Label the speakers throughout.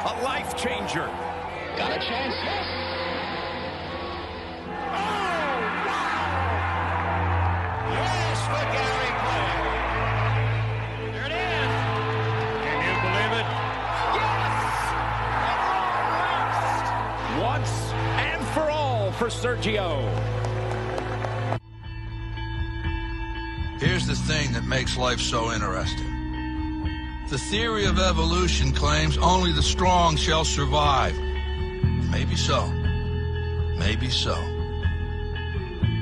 Speaker 1: A life changer.
Speaker 2: Got a chance, yes.
Speaker 1: Oh, wow! Yes, for Gary Player. There it is. Can you believe it? Yes! Once and for all for Sergio.
Speaker 3: Here's the thing that makes life so interesting. The theory of evolution claims only the strong shall survive. Maybe so. Maybe so.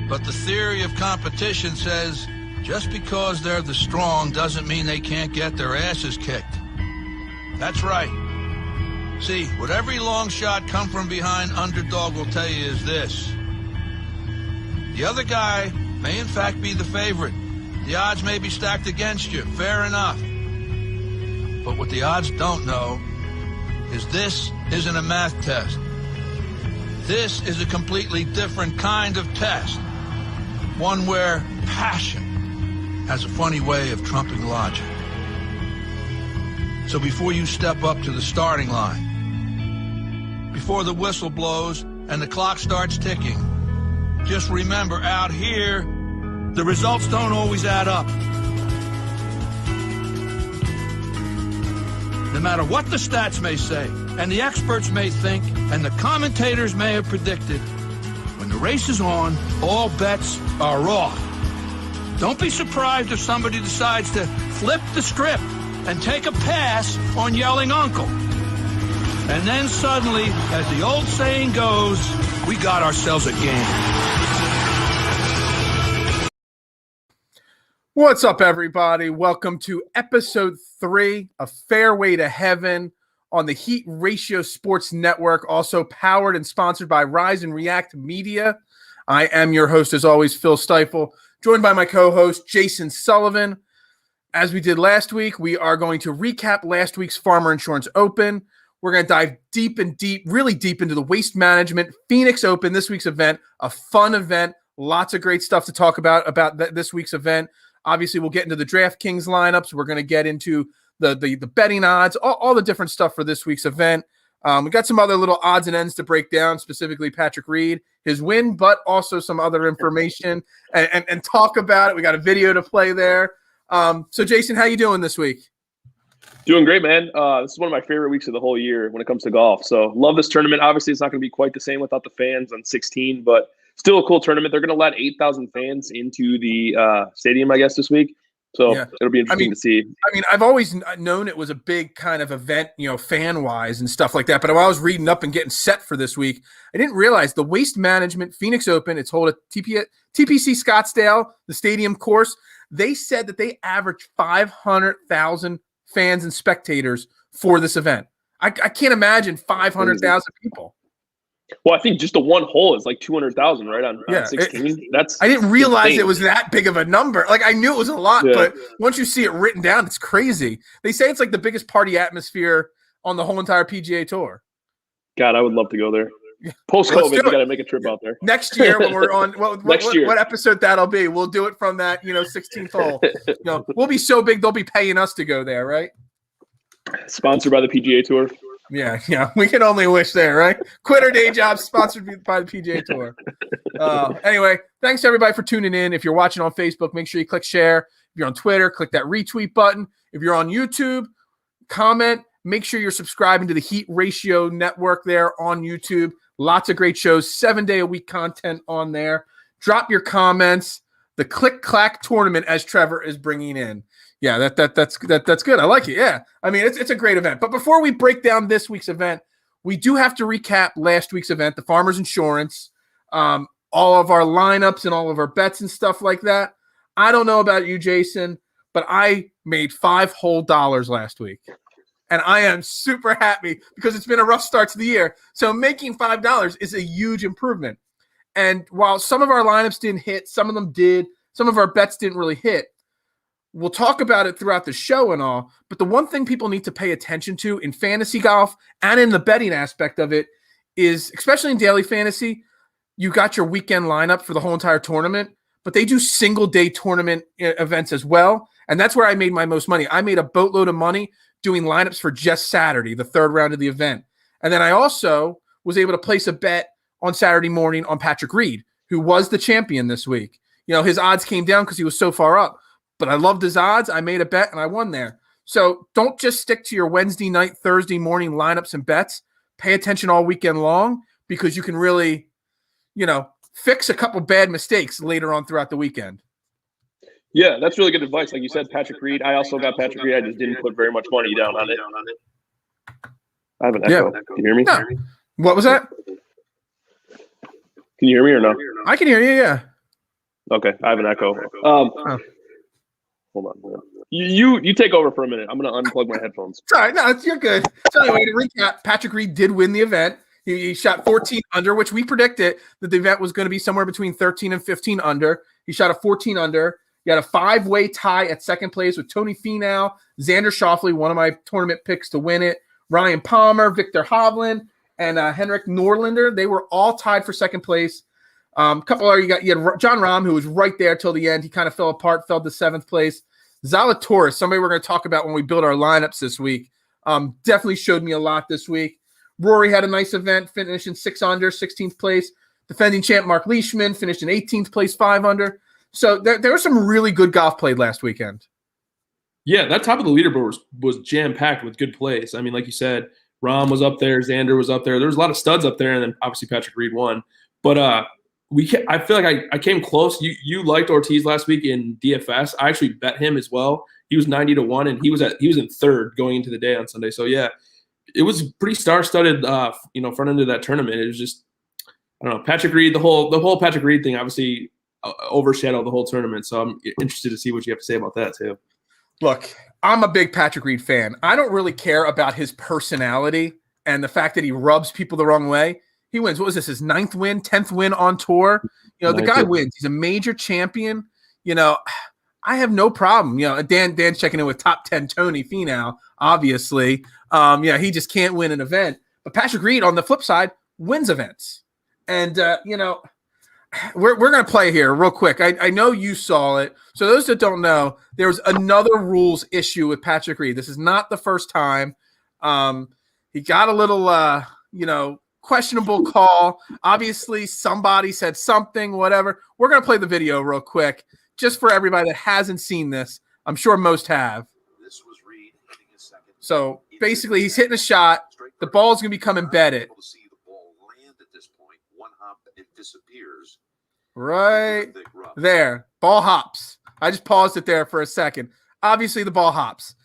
Speaker 3: But the theory of competition says just because they're the strong doesn't mean they can't get their asses kicked. That's right. See, what every long shot come from behind underdog will tell you is this. The other guy may in fact be the favorite. The odds may be stacked against you. Fair enough. But what the odds don't know is this isn't a math test. This is a completely different kind of test. One where passion has a funny way of trumping logic. So before you step up to the starting line, before the whistle blows and the clock starts ticking, just remember out here, the results don't always add up. No matter what the stats may say, and the experts may think, and the commentators may have predicted, when the race is on, all bets are off. Don't be surprised if somebody decides to flip the script and take a pass on yelling uncle. And then suddenly, as the old saying goes, we got ourselves a game.
Speaker 4: What's up, everybody? Welcome to episode 3 of Fairway to Heaven on the Heat Ratio Sports Network, also powered and sponsored by Rise and React Media. I am your host, as always, Phil Stiefel, joined by my co-host, Jason Sullivan. As we did last week, we are going to recap last week's Farmer Insurance Open. We're going to dive really deep into the Waste Management Phoenix Open, this week's event, a fun event, lots of great stuff to talk about this week's event. Obviously, we'll get into the DraftKings lineups. We're going to get into the betting odds, all the different stuff for this week's event. We got some other little odds and ends to break down, specifically Patrick Reed, his win, but also some other information and talk about it. We got a video to play there. So, Jason, how you doing this week?
Speaker 5: Doing great, man. This is one of my favorite weeks of the whole year when it comes to golf. So, love this tournament. Obviously, it's not going to be quite the same without the fans on 16, but still a cool tournament. They're going to let 8,000 fans into the stadium, I guess, this week. So yeah. It'll be interesting to see.
Speaker 4: I mean, I've always known it was a big kind of event, fan-wise and stuff like that. But while I was reading up and getting set for this week, I didn't realize the Waste Management Phoenix Open, it's held at TPC Scottsdale, the stadium course. They said that they averaged 500,000 fans and spectators for this event. I can't imagine 500,000 people.
Speaker 5: Well, I think just the one hole is like 200,000, right? On 16.
Speaker 4: I didn't realize it was that big of a number. Like, I knew it was a lot, but once you see it written down, it's crazy. They say it's like the biggest party atmosphere on the whole entire PGA Tour.
Speaker 5: God, I would love to go there. Post-COVID, we got to make a trip out there.
Speaker 4: Next year when we're on what episode that'll be, we'll do it from that, 16th hole. We'll be so big they'll be paying us to go there, right?
Speaker 5: Sponsored by the PGA Tour.
Speaker 4: Yeah, we can only wish there, right? Quit our day job, sponsored by the PGA Tour. Anyway, thanks everybody for tuning in. If you're watching on Facebook, make sure you click share. If you're on Twitter, click that retweet button. If you're on YouTube, comment. Make sure you're subscribing to the Heat Ratio Network there on YouTube. Lots of great shows, 7-day-a-week content on there. Drop your comments. The click-clack tournament, as Trevor is bringing in. Yeah, that's good. I like it. Yeah, I mean, it's a great event. But before we break down this week's event, we do have to recap last week's event, the Farmers Insurance, all of our lineups and all of our bets and stuff like that. I don't know about you, Jason, but I made $5 whole last week. And I am super happy because it's been a rough start to the year. So making $5 is a huge improvement. And while some of our lineups didn't hit, some of them did, some of our bets didn't really hit. We'll talk about it throughout the show and all, but the one thing people need to pay attention to in fantasy golf and in the betting aspect of it is, especially in daily fantasy, you got your weekend lineup for the whole entire tournament, but they do single-day tournament events as well, and that's where I made my most money. I made a boatload of money doing lineups for just Saturday, the third round of the event. And then I also was able to place a bet on Saturday morning on Patrick Reed, who was the champion this week. His odds came down because he was so far up, but I loved his odds. I made a bet and I won there. So don't just stick to your Wednesday night, Thursday morning lineups and bets. Pay attention all weekend long, because you can really, fix a couple bad mistakes later on throughout the weekend.
Speaker 5: Yeah, that's really good advice. Like you said, Patrick Reed. I also got Patrick Reed. I just didn't put very much money down on it. I have an echo. Can you hear me?
Speaker 4: No. What was that?
Speaker 5: Can you hear me or no?
Speaker 4: I can hear you, yeah.
Speaker 5: Okay, I have an echo. Hold on. You take over for a minute. I'm going to unplug my headphones.
Speaker 4: Sorry, no, you're good. So anyway, to recap, Patrick Reed did win the event. He shot 14 under, which we predicted that the event was going to be somewhere between 13 and 15 under. He shot a 14 under. He had a 5-way tie at second place with Tony Finau, Xander Schauffele, one of my tournament picks to win it, Ryan Palmer, Victor Hovland, and Henrik Norlander. They were all tied for second place. Couple other, you had John Rahm, who was right there till the end. He kind of fell apart, fell to 7th place. Zalatoris, somebody we're going to talk about when we build our lineups this week, definitely showed me a lot this week. Rory had a nice event, finishing 6 under, 16th place. Defending champ Mark Leishman finished in 18th place, 5 under. So there was some really good golf played last weekend.
Speaker 6: Yeah, that top of the leaderboard was jam-packed with good plays. I mean, like you said, Rahm was up there, Xander was up there. There was a lot of studs up there, and then obviously Patrick Reed won. But I feel like I came close. You liked Ortiz last week in DFS. I actually bet him as well. He was 90-1, and he was in third going into the day on Sunday. So yeah, it was pretty star-studded. Front end of that tournament. It was just, I don't know, Patrick Reed. The whole Patrick Reed thing obviously overshadowed the whole tournament. So I'm interested to see what you have to say about that too.
Speaker 4: Look, I'm a big Patrick Reed fan. I don't really care about his personality and the fact that he rubs people the wrong way. He wins. What was this? His 9th win, 10th win on tour. The guy wins. He's a major champion. I have no problem. Dan's checking in with top 10 Tony Finau, obviously. He just can't win an event. But Patrick Reed, on the flip side, wins events. And, we're going to play here real quick. I know you saw it. So those that don't know, there's another rules issue with Patrick Reed. This is not the first time. He got a little, questionable call. Obviously, somebody said something, whatever. We're going to play the video real quick just for everybody that hasn't seen this. I'm sure most have.
Speaker 7: This was Reed hitting his second.
Speaker 4: So basically, he's hitting a shot. The ball's going to become embedded.
Speaker 7: Able to see the ball land at this point. One hop, it disappears.
Speaker 4: Right there. Ball hops. I just paused it there for a second. Obviously, the ball hops.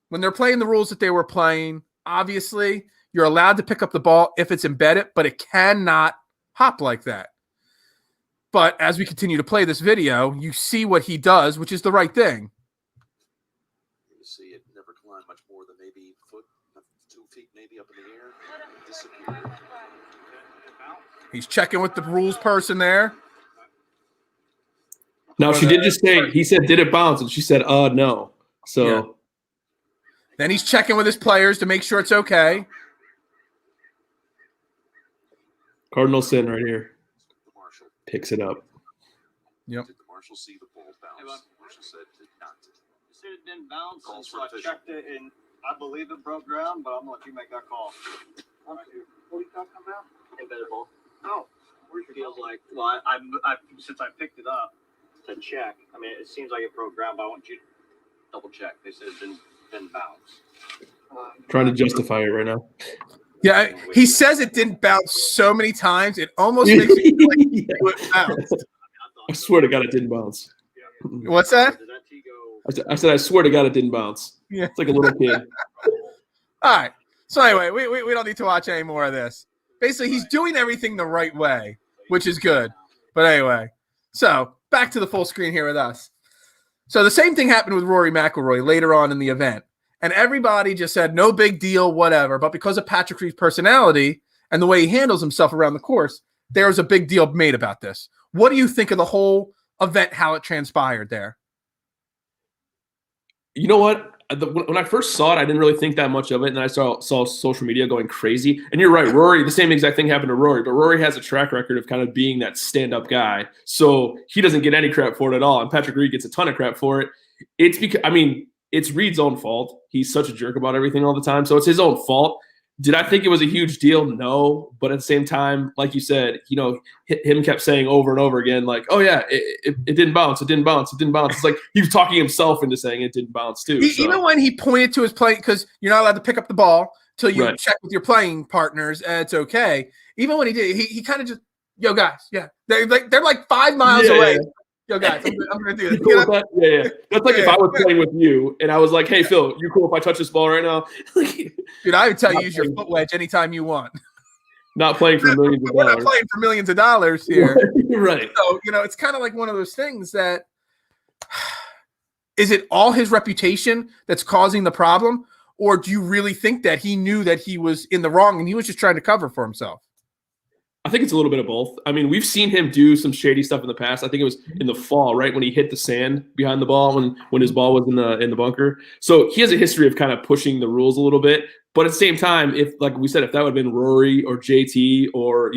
Speaker 4: When they're playing the rules that they were playing, obviously, you're allowed to pick up the ball if it's embedded, but it cannot hop like that. But as we continue to play this video, you see what he does, which is the right thing.
Speaker 7: You see it never climbed much more than maybe a foot, 2 feet maybe up in the air. Disappeared.
Speaker 4: He's checking with the rules person there.
Speaker 6: Now, she did just say, he said, did it bounce? And she said, no. So
Speaker 4: yeah. Then he's checking with his players to make sure it's okay.
Speaker 6: Cardinal sin right here. Picks it up.
Speaker 7: Yep. Did the marshal see the ball bounce? The marshal said did not.
Speaker 8: He said it didn't bounce, and so I checked it, and I believe it broke ground, but I'm going to let you make that call. What are you talking about? Embedded ball. Oh. It feels like, well, I since I picked it up to check, I mean, it seems like it broke ground, but I want you to double check. They said it didn't bounce.
Speaker 6: Trying to justify it right now.
Speaker 4: Yeah, he says it didn't bounce so many times, it almost makes it feel like it bounced.
Speaker 6: I swear to God it didn't bounce.
Speaker 4: What's that?
Speaker 6: I said, I swear to God it didn't bounce.
Speaker 4: Yeah.
Speaker 6: It's like a little kid.
Speaker 4: All right. So anyway, we don't need to watch any more of this. Basically, he's doing everything the right way, which is good. But anyway, so back to the full screen here with us. So the same thing happened with Rory McIlroy later on in the event. And everybody just said, no big deal, whatever. But because of Patrick Reed's personality and the way he handles himself around the course, there's a big deal made about this. What do you think of the whole event, how it transpired there?
Speaker 6: You know what? When I first saw it, I didn't really think that much of it. And I saw social media going crazy. And you're right, Rory, the same exact thing happened to Rory. But Rory has a track record of kind of being that stand-up guy. So he doesn't get any crap for it at all. And Patrick Reed gets a ton of crap for it. It's because, I mean, it's Reed's own fault. He's such a jerk about everything all the time. So it's his own fault. Did I think it was a huge deal? No. But at the same time, like you said, him kept saying over and over again, like, oh, yeah, it didn't bounce. It didn't bounce. It didn't bounce. It's like he was talking himself into saying it didn't bounce too.
Speaker 4: Even when he pointed to his play, because you're not allowed to pick up the ball till you check with your playing partners, and it's okay. Even when he did, he kind of just, yo, guys, yeah. They're like 5 miles away. Yeah. Yo, guys, I'm going to do this.
Speaker 6: Cool with that? Yeah. That's like if I was playing with you and I was like, hey, Phil, you cool if I touch this ball right now?
Speaker 4: Dude, I would tell you use your foot wedge anytime you want.
Speaker 6: Not playing for millions of dollars.
Speaker 4: We're not playing for millions of dollars here.
Speaker 6: Right.
Speaker 4: So, it's kind of like one of those things that is it all his reputation that's causing the problem? Or do you really think that he knew that he was in the wrong and he was just trying to cover for himself?
Speaker 6: I think it's a little bit of both. I mean, we've seen him do some shady stuff in the past. I think it was in the fall, right, when he hit the sand behind the ball when his ball was in the bunker. So he has a history of kind of pushing the rules a little bit. But at the same time, if, like we said, if that would have been Rory or JT or,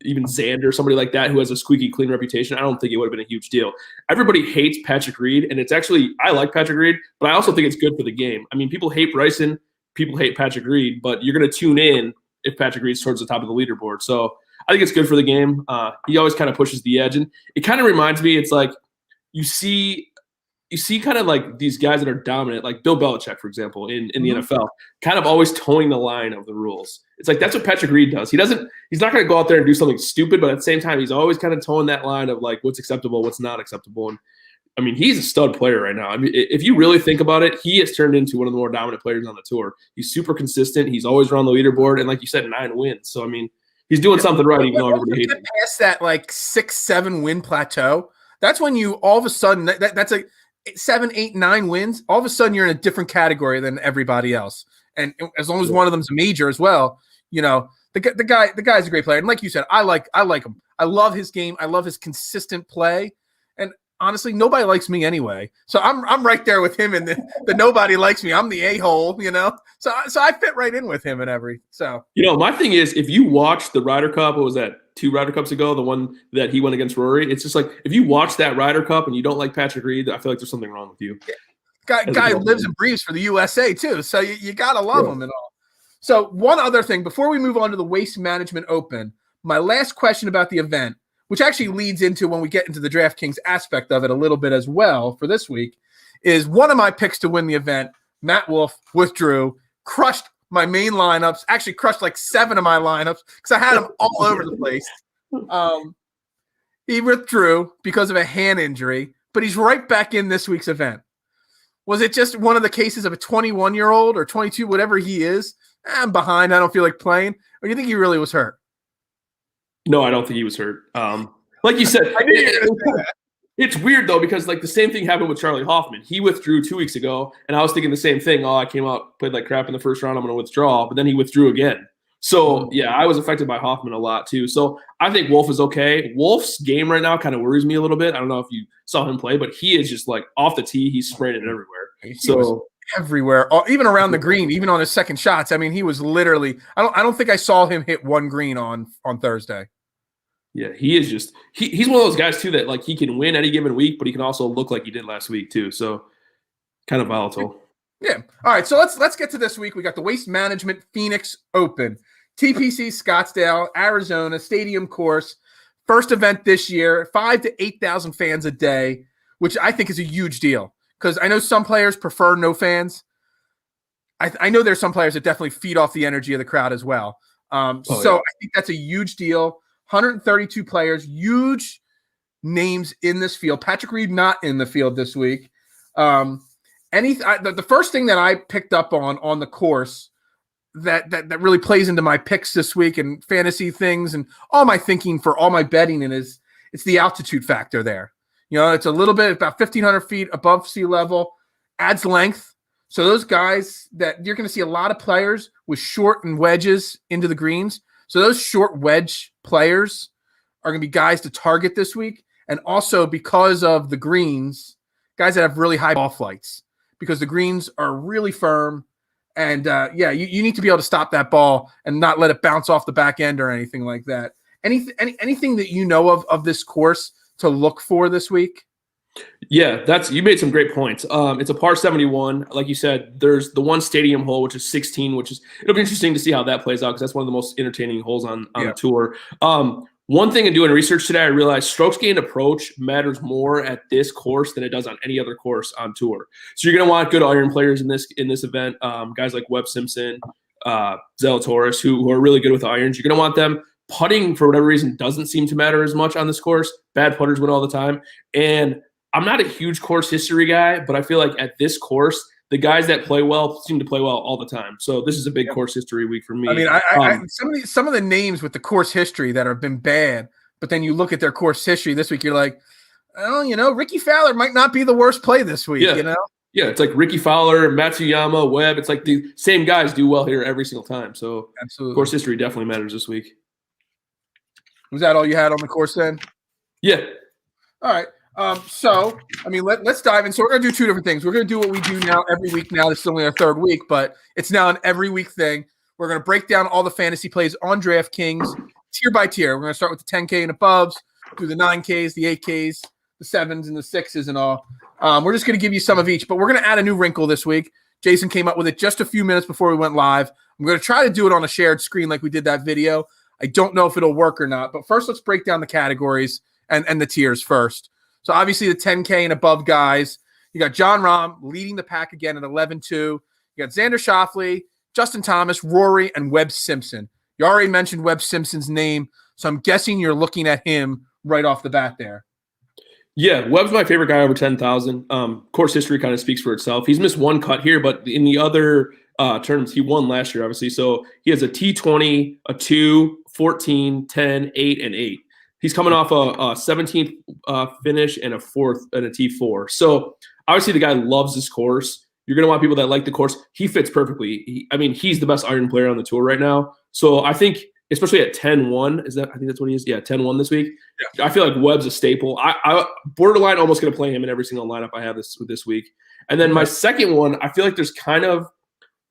Speaker 6: even Xander, somebody like that who has a squeaky clean reputation, I don't think it would have been a huge deal. Everybody hates Patrick Reed, and it's actually – I like Patrick Reed, but I also think it's good for the game. I mean, people hate Bryson, people hate Patrick Reed, but you're going to tune in if Patrick Reed's towards the top of the leaderboard. So I think it's good for the game. He always kind of pushes the edge. And it kind of reminds me, it's like you see kind of like these guys that are dominant, like Bill Belichick, for example, in the NFL, kind of always towing the line of the rules. It's like that's what Patrick Reed does. He's not going to go out there and do something stupid, but at the same time, he's always kind of towing that line of like what's acceptable, what's not acceptable. And I mean, he's a stud player right now. I mean, if you really think about it, he has turned into one of the more dominant players on the tour. He's super consistent. He's always around the leaderboard. And like you said, 9 wins. So, I mean, he's doing something right, even though everybody hates him.
Speaker 4: Past that like 6-7 win plateau, that's when you all of a sudden, that's like 7, 8, 9 wins. All of a sudden, you're in a different category than everybody else. And as long as one of them's a major as well, the guy's a great player. And like you said, I like him. I love his game. I love his consistent play. And honestly, nobody likes me anyway. So I'm right there with him in the nobody likes me. I'm the a-hole, So I fit right in with him and every. So
Speaker 6: my thing is, if you watch the Ryder Cup, what was that? 2 Ryder Cups ago, the one that he went against Rory. It's just like if you watch that Ryder Cup and you don't like Patrick Reed, I feel like there's something wrong with you.
Speaker 4: Yeah. Guy lives and breathes for the USA too. So you gotta love him and all. So one other thing before we move on to the Waste Management Open, my last question about the event, which actually leads into when we get into the DraftKings aspect of it a little bit as well for this week, is one of my picks to win the event. Matt Wolf withdrew, crushed my main lineups, actually crushed like 7 of my lineups because I had them all over the place. He withdrew because of a hand injury, but he's right back in this week's event. Was it just one of the cases of a 21-year-old or 22, whatever he is? I'm behind. I don't feel like playing. Or do you think he really was hurt?
Speaker 6: No, I don't think he was hurt. Like you said, it's weird though because like the same thing happened with Charlie Hoffman. He withdrew 2 weeks ago, and I was thinking the same thing. Oh, I came out, played like crap in the first round. I'm going to withdraw, but then he withdrew again. So yeah, I was affected by Hoffman a lot too. So I think Wolf is okay. Wolf's game right now kind of worries me a little bit. I don't know if you saw him play, but he is just like off the tee. He's spraying it everywhere. So
Speaker 4: everywhere, even around the green, even on his second shots. I mean, he was literally. I don't think I saw him hit one green on Thursday.
Speaker 6: Yeah, he is just he's one of those guys too that like he can win any given week, but he can also look like he did last week too. So kind of volatile.
Speaker 4: Yeah. All right. So let's get to this week. We got the Waste Management Phoenix Open, TPC Scottsdale, Arizona Stadium course, first event this year. 5,000 to 8,000 fans a day, which I think is a huge deal because I know some players prefer no fans. I know there's some players that definitely feed off the energy of the crowd as well. I think that's a huge deal. 132 players, huge names in this field. Patrick Reed not in the field this week. The first thing that I picked up on the course that really plays into my picks this week and fantasy things and all my thinking for all my betting it's the altitude factor there. It's a little bit about 1,500 feet above sea level, adds length. So those guys that you're going to see a lot of players with short and wedges into the greens. So those short wedge players are going to be guys to target this week. And also because of the greens, guys that have really high ball flights because the greens are really firm. And you need to be able to stop that ball and not let it bounce off the back end or anything like that. Anything that you know of this course to look for this week?
Speaker 6: Yeah, you made some great points. It's a par 71. Like you said, there's the one stadium hole, which is 16, it'll be interesting to see how that plays out because that's one of the most entertaining holes on the tour. One thing in doing research today, I realized strokes gained approach matters more at this course than it does on any other course on tour. So you're going to want good iron players in this event, guys like Webb Simpson, Zalatoris, who are really good with irons. You're going to want them. Putting, for whatever reason, doesn't seem to matter as much on this course. Bad putters win all the time. And I'm not a huge course history guy, but I feel like at this course, the guys that play well seem to play well all the time. So this is a big course history week for me.
Speaker 4: I mean, some of the names with the course history that have been bad, but then you look at their course history this week, you're like, oh, Ricky Fowler might not be the worst play this week,
Speaker 6: Yeah, it's like Ricky Fowler, Matsuyama, Webb. It's like the same guys do well here every single time. So
Speaker 4: absolutely,
Speaker 6: course history definitely matters this week.
Speaker 4: Was that all you had on the course then?
Speaker 6: Yeah.
Speaker 4: All right. So, I mean, let's dive in. So we're going to do two different things. We're going to do what we do now every week now. This is only our third week, but it's now an every week thing. We're going to break down all the fantasy plays on DraftKings tier by tier. We're going to start with the 10K and aboves, do the 9Ks, the 8Ks, the 7s, and the 6s and all. We're just going to give you some of each, but we're going to add a new wrinkle this week. Jason came up with it just a few minutes before we went live. I'm going to try to do it on a shared screen like we did that video. I don't know if it'll work or not, but first let's break down the categories and the tiers first. So obviously the 10K and above guys, you got Jon Rahm leading the pack again at 11-2. You got Xander Schauffele, Justin Thomas, Rory, and Webb Simpson. You already mentioned Webb Simpson's name, so I'm guessing you're looking at him right off the bat there.
Speaker 6: Yeah, Webb's my favorite guy over 10,000. Course history kind of speaks for itself. He's missed one cut here, but in the other tournaments, he won last year, obviously. So he has a T20, a 2, 14, 10, 8, and 8. He's coming off a 17th finish and a 4th and a T4. So obviously the guy loves this course. You're going to want people that like the course. He fits perfectly. He's the best iron player on the tour right now. So I think, especially at 10-1, I think that's what he is? Yeah, 10-1 this week. Yeah. I feel like Webb's a staple. I borderline almost going to play him in every single lineup I have this week. And then my second one, I feel like there's kind of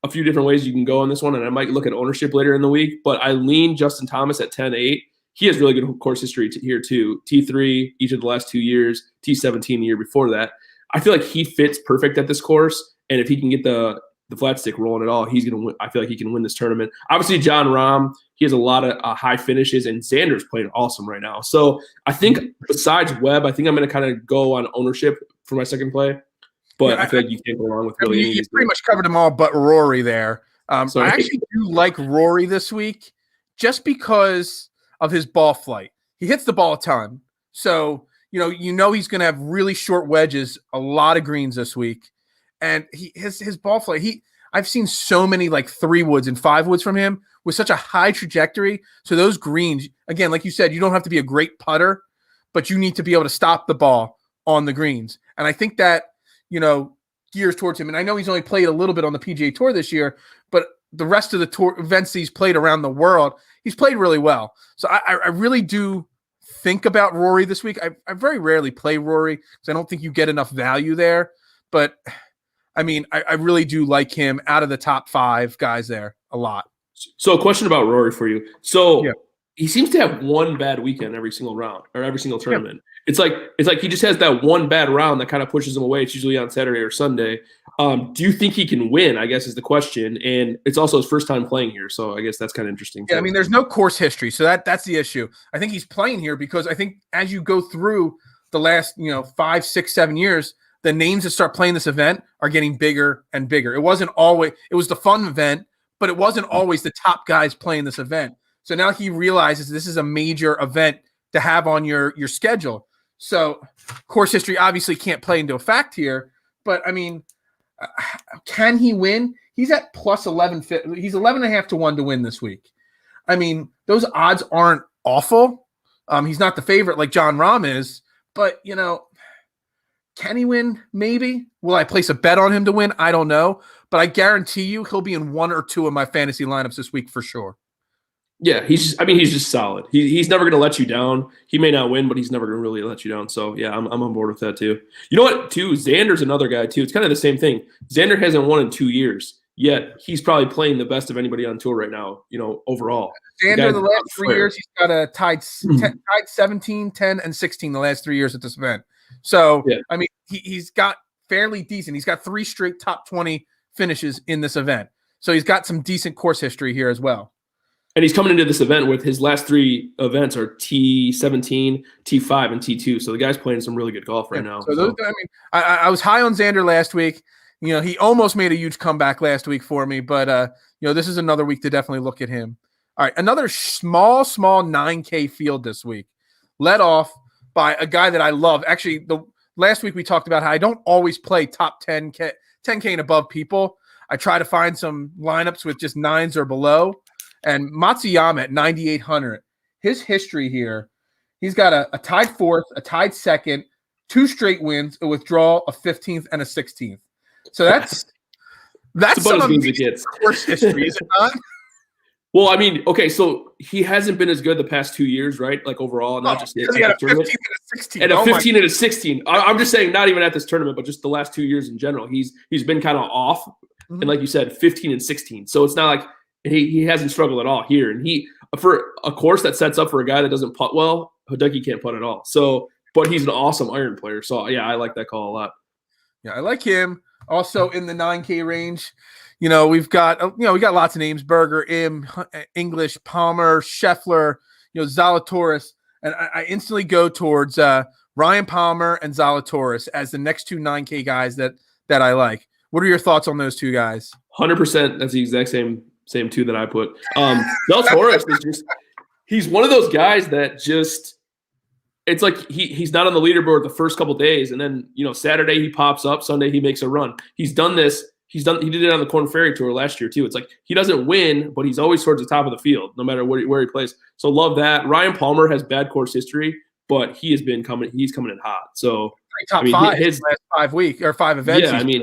Speaker 6: a few different ways you can go on this one, and I might look at ownership later in the week, but I lean Justin Thomas at 10-8. He has really good course history here too. T3 each of the last 2 years, T17 the year before that. I feel like he fits perfect at this course, and if he can get the flat stick rolling at all, he's going to win. I feel like he can win this tournament. Obviously, Jon Rahm, he has a lot of high finishes, and Xander's playing awesome right now. So I think besides Webb, I think I'm going to kind of go on ownership for my second play. But I feel like you can't go wrong with really any of these.
Speaker 4: You pretty much covered them all but Rory there. I actually do like Rory this week just because of his ball flight. He hits the ball a ton. So, you know he's going to have really short wedges, a lot of greens this week. And his ball flight, I've seen so many like 3 woods and 5 woods from him with such a high trajectory. So those greens, again, like you said, you don't have to be a great putter, but you need to be able to stop the ball on the greens. And I think that, gears towards him. And I know he's only played a little bit on the PGA Tour this year, but the rest of the tour events he's played around the world, he's played really well. So I really do think about Rory this week. I very rarely play Rory because I don't think you get enough value there. But I mean, I really do like him out of the top 5 guys there a lot.
Speaker 6: So a question about Rory for you. So he seems to have one bad weekend every single round or every single tournament. Yeah. It's like he just has that one bad round that kind of pushes him away. It's usually on Saturday or Sunday. Do you think he can win, I guess is the question. And it's also his first time playing here. So I guess that's kind of interesting too.
Speaker 4: Yeah, I mean, there's no course history. So that's the issue. I think he's playing here because I think as you go through the last, 5, 6, 7 years, the names that start playing this event are getting bigger and bigger. It was the fun event, but it wasn't always the top guys playing this event. So now he realizes this is a major event to have on your schedule. So course history obviously can't play into a fact here, but I mean, can he win? He's at plus 11. He's 11.5 to 1 to win this week. I mean, those odds aren't awful. He's not the favorite like Jon Rahm is, but can he win? Maybe. Will I place a bet on him to win? I don't know, but I guarantee you he'll be in 1 or 2 of my fantasy lineups this week for sure.
Speaker 6: Yeah, he's just solid. He's never going to let you down. He may not win, but he's never going to really let you down. So, yeah, I'm on board with that too. You know what, too? Xander's another guy, too. It's kind of the same thing. Xander hasn't won in 2 years, yet he's probably playing the best of anybody on tour right now, overall.
Speaker 4: Xander, the last 3 years, he's got a tied 17, 10, and 16 the last 3 years at this event. So,
Speaker 6: Yeah.
Speaker 4: I mean, he's got fairly decent. He's got 3 straight top 20 finishes in this event. So he's got some decent course history here as well.
Speaker 6: And he's coming into this event with his last 3 events are T17, T5, and T2. So the guy's playing some really good golf right now.
Speaker 4: So those, I mean, I was high on Xander last week. You know, he almost made a huge comeback last week for me, but you know, this is another week to definitely look at him. All right, another small 9K field this week, led off by a guy that I love. Actually, the last week we talked about how I don't always play top 10K and above people. I try to find some lineups with just 9s or below. And Matsuyama at 9,800. His history here, he's got a tied 4th, a tied 2nd, 2 straight wins, a withdrawal, a 15th, and a 16th. So that's some amazing course history, is it not?
Speaker 6: Well, I mean, okay, so he hasn't been as good the past 2 years, right? Like overall, not just
Speaker 4: he had a 15 and a 16.
Speaker 6: And a 15 and a 16. I'm just saying, not even at this tournament, but just the last 2 years in general. He's been kind of off. Mm-hmm. And like you said, 15 and 16. So it's not like he hasn't struggled at all here. And he, for a course that sets up for a guy that doesn't putt well, Hideki can't putt at all. So, but he's an awesome iron player. So yeah, I like that call a lot.
Speaker 4: Yeah, I like him. Also in the 9K range, you know, we got lots of names: Berger, English, Palmer, Scheffler, you know, Zalatoris, and I instantly go towards Ryan Palmer and Zalatoris as the next 2 9K guys that I like. What are your thoughts on those 2 guys?
Speaker 6: 100%. That's the exact same 2 that I put. Zalatoris is just—he's one of those guys that just. It's like he's not on the leaderboard the first couple days, and then Saturday he pops up, Sunday he makes a run. He's done this. He did it on the Korn Ferry Tour last year too. It's like he doesn't win, but he's always towards the top of the field, no matter where he plays. So love that. Ryan Palmer has bad course history, but he's coming in hot. So
Speaker 4: top 5 his last 5 weeks or 5 events.
Speaker 6: Yeah,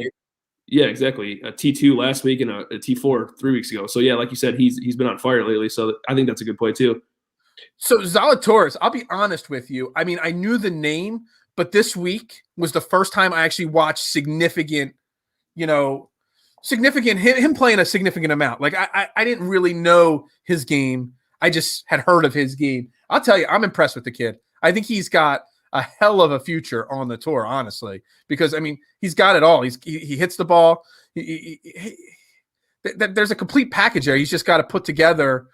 Speaker 6: yeah, exactly. A T2 last week and a T4 3 weeks ago. So yeah, like you said, he's been on fire lately. So I think that's a good play too.
Speaker 4: So Zalatoris, I'll be honest with you. I mean, I knew the name, but this week was the first time I actually watched significant him playing a significant amount. Like I didn't really know his game. I just had heard of his game. I'll tell you, I'm impressed with the kid. I think he's got a hell of a future on the tour, honestly, because I mean, he's got it all. He hits the ball. There's a complete package there. He's just got to put together,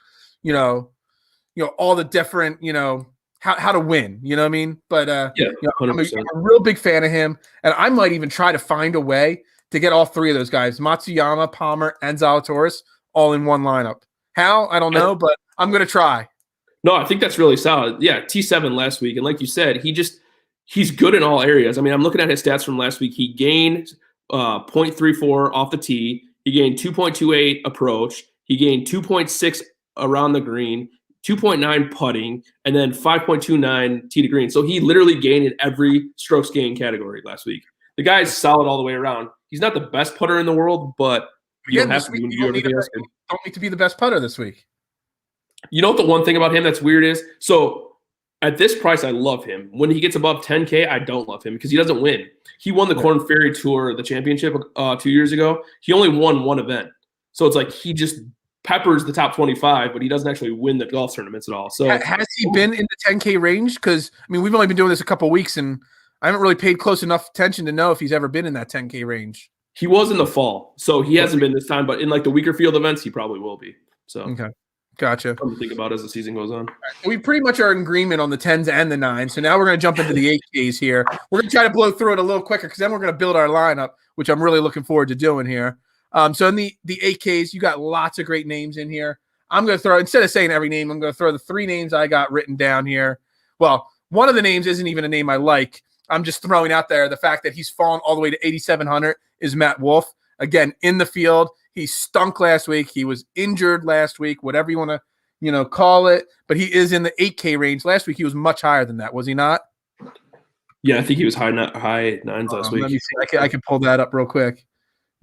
Speaker 4: all the different, how to win, you know what I mean? But I'm a real big fan of him, and I might even try to find a way to get all 3 of those guys, Matsuyama, Palmer, and Zalatoris, all in one lineup. How? I don't know, but I'm going to try.
Speaker 6: No, I think that's really solid. Yeah, T7 last week, and like you said, he's good in all areas. I mean, I'm looking at his stats from last week. He gained 0.34 off the tee. He gained 2.28 approach. He gained 2.6 around the green. 2.9 putting, and then 5.29 tee to green. So he literally gained in every strokes gain category last week. The guy is solid all the way around. He's not the best putter in the world, but you don't have to do everything else.
Speaker 4: You don't need to be the best putter this week.
Speaker 6: You know what the one thing about him that's weird is? So at this price, I love him. When he gets above 10K, I don't love him because he doesn't win. He won the Korn Ferry Tour, the championship 2 years ago. He only won 1 event. So it's like he just peppers the top 25, but he doesn't actually win the golf tournaments at all. So
Speaker 4: has he been in the 10K range? Because I mean, we've only been doing this a couple of weeks, and I haven't really paid close enough attention to know if he's ever been in that 10K range.
Speaker 6: He was in the fall, so he hasn't been this time. But in like the weaker field events, he probably will be. So
Speaker 4: okay, gotcha.
Speaker 6: Something to think about as the season goes on.
Speaker 4: Right, we pretty much are in agreement on the 10s and the 9s. So now we're going to jump into the 8Ks here. We're going to try to blow through it a little quicker because then we're going to build our lineup, which I'm really looking forward to doing here. So in the 8Ks, you got lots of great names in here. I'm going to throw, instead of saying every name, I'm going to throw the 3 names I got written down here. Well, one of the names isn't even a name I like. I'm just throwing out there the fact that he's fallen all the way to 8,700 is Matt Wolff. Again, in the field, he stunk last week. He was injured last week, whatever you want to, call it. But he is in the 8K range. Last week, he was much higher than that, was he not?
Speaker 6: Yeah, I think he was high 9s last week.
Speaker 4: Let me see. I can pull that up real quick.